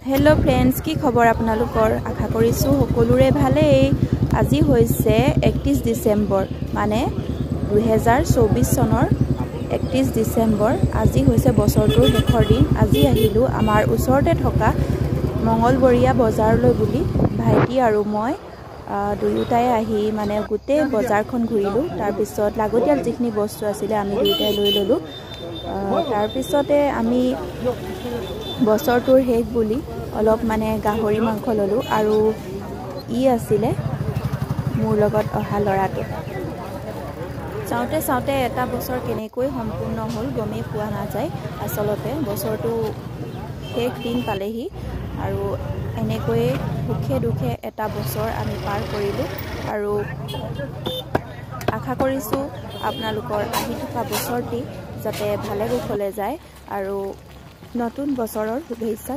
hello friends की खबर आपनालोकर आशा करिछु सकलोरे भालेই আজি হৈছে 31 ডিসেম্বৰ মানে 2024 সনৰ 31 ডিসেম্বৰ আজি হৈছে বছৰটোৰ শেষৰ দিন আজি আহিলো আমাৰ ওচৰতে থকা মঙ্গলবৰীয়া বজাৰলৈ বুলি ভাইটি আৰু মই দুয়োটাই আহি মানে গুটে বজাৰখন ঘুৰিলো তাৰ পিছত লাগতিয়াল যিখিনি বস্তু আছিল আমি দুয়োটাই লৈ ললো তাৰ পিছতে আমি বছৰটোৰ শেষ বুলি অলপ মানে গাহৰি মাংস ললো আৰু ই আছিলে মোৰ লগত অহা লৰাটো চাওতে চাওতে এটা বছৰ কেনেকৈ সম্পূৰ্ণ হল গমে পোৱা না যায় আসলতে বছৰটো শেষ দিন পালেহি আৰু এনেকৈ সুখে দুখে এটা বছৰ আমি পাৰ কৰিলো আৰু আশা কৰিছো আপোনালোকৰ আহি থকা বছৰটি যাতে ভালে কুশলে যায় আৰু নতুন বছৰৰ শুভেচ্ছা